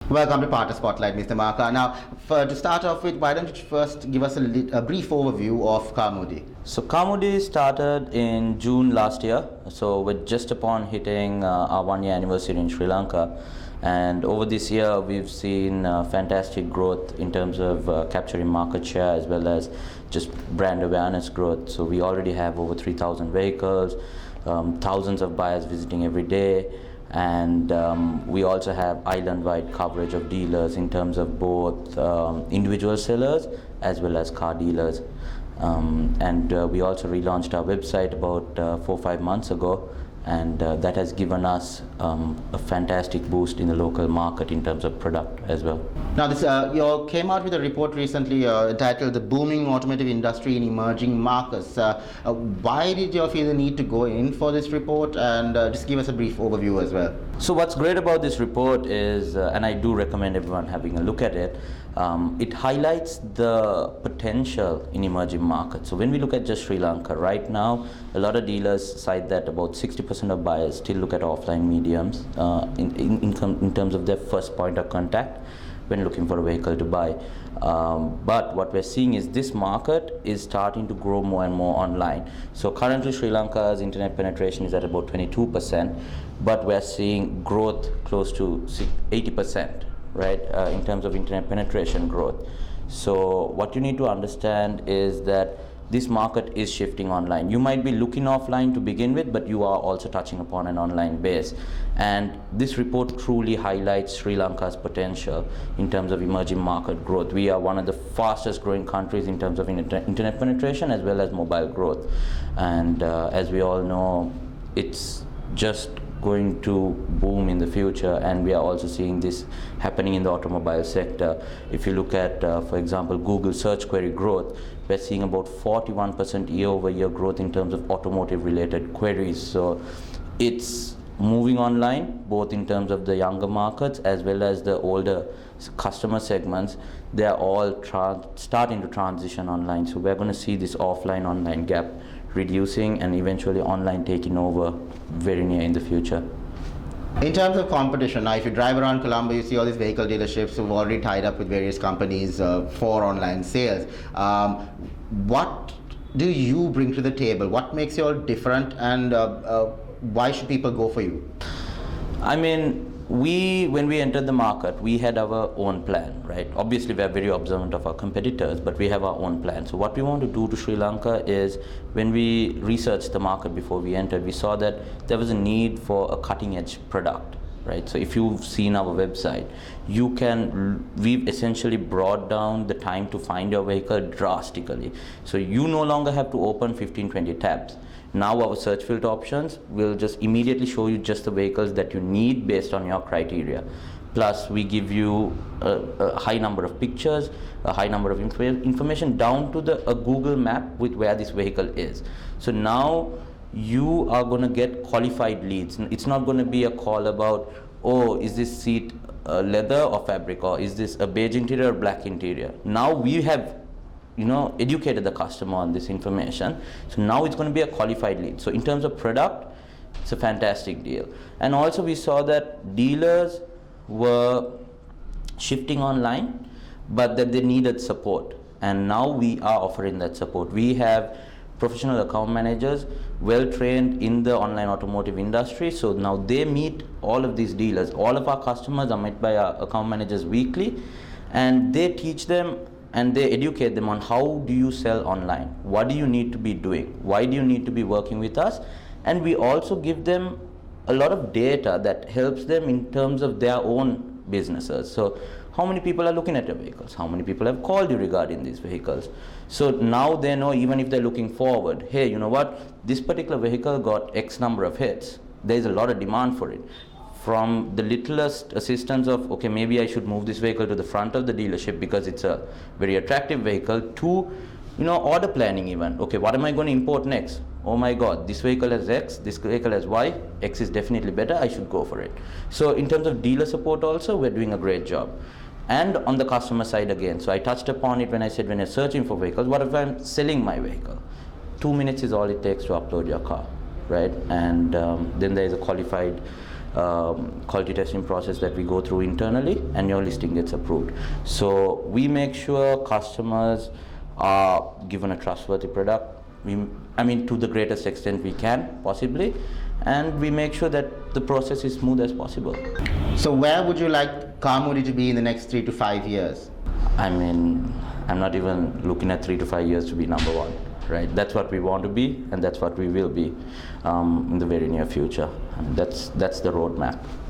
Welcome to Partner Spotlight, Mr. Markar. Now, to start off with, why don't you first give us a brief overview of Carmudi? So Carmudi started in June last year. So we're just upon hitting our 1-year anniversary in Sri Lanka. And over this year, we've seen fantastic growth in terms of capturing market share as well as just brand awareness growth. So we already have over 3,000 vehicles, thousands of buyers visiting every day. And we also have island-wide coverage of dealers in terms of both individual sellers as well as car dealers. We also relaunched our website about 4 or 5 months ago, and that has given us a fantastic boost in the local market in terms of product as well. Now, you came out with a report recently entitled "The Booming Automotive Industry in Emerging Markets." Why did you feel the need to go in for this report, and just give us a brief overview as well? So what's great about this report is, and I do recommend everyone having a look at it, it highlights the potential in emerging markets. So when we look at just Sri Lanka right now, a lot of dealers cite that about 60% of buyers still look at offline mediums in terms of their first point of contact when looking for a vehicle to buy. But what we're seeing is this market is starting to grow more and more online. So currently Sri Lanka's internet penetration is at about 22%, but we're seeing growth close to 80%, right, in terms of internet penetration growth. So what you need to understand is that this market is shifting online. You might be looking offline to begin with, but you are also touching upon an online base. And this report truly highlights Sri Lanka's potential in terms of emerging market growth. We are one of the fastest growing countries in terms of internet penetration as well as mobile growth. And as we all know, it's just going to boom in the future, and we are also seeing this happening in the automobile sector. If you look at, for example, Google search query growth, we're seeing about 41% year-over-year growth in terms of automotive related queries. So it's moving online, both in terms of the younger markets as well as the older customer segments. They're all starting to transition online. So we're going to see this offline-online gap reducing and eventually online taking over very near in the future. In terms of competition, now if you drive around Colombo, you see all these vehicle dealerships who've already tied up with various companies for online sales. What do you bring to the table? What makes you all different, and why should people go for you? I mean, when we entered the market, we had our own plan, right? Obviously, we are very observant of our competitors, but we have our own plan. So what we want to do to Sri Lanka is, when we researched the market before we entered, we saw that there was a need for a cutting-edge product, right? So if you've seen our website, we've essentially brought down the time to find your vehicle drastically. So you no longer have to open 15-20 tabs. Now our search filter options will just immediately show you just the vehicles that you need based on your criteria. Plus we give you a high number of pictures, a high number of information down to a Google map with where this vehicle is. So now you are going to get qualified leads. It's not going to be a call about, oh, is this seat leather or fabric, or is this a beige interior or black interior. Now we have educated the customer on this information. So now it's going to be a qualified lead. So in terms of product, it's a fantastic deal. And also we saw that dealers were shifting online, but that they needed support. And now we are offering that support. We have professional account managers, well trained in the online automotive industry. So now they meet all of these dealers. All of our customers are met by our account managers weekly, and they teach them and they educate them on how do you sell online, what do you need to be doing, why do you need to be working with us. And we also give them a lot of data that helps them in terms of their own businesses. So how many people are looking at your vehicles, how many people have called you regarding these vehicles. So now they know, even if they're looking forward, hey, you know what, this particular vehicle got X number of hits, there's a lot of demand for it. From the littlest assistance of, okay, maybe I should move this vehicle to the front of the dealership because it's a very attractive vehicle, to order planning even. Okay, what am I going to import next? Oh my God, this vehicle has X, this vehicle has Y, X is definitely better, I should go for it. So in terms of dealer support also, we're doing a great job. And on the customer side again, so I touched upon it when I said, when you're searching for vehicles, what if I'm selling my vehicle? 2 minutes is all it takes to upload your car, right? And then there is a qualified quality testing process that we go through internally, and your listing gets approved. So we make sure customers are given a trustworthy product. To the greatest extent we can possibly, and we make sure that the process is smooth as possible. So where would you like Carmudi to be in the next 3 to 5 years? I'm not even looking at 3 to 5 years to be number one, right? That's what we want to be, and that's what we will be in the very near future. That's the roadmap.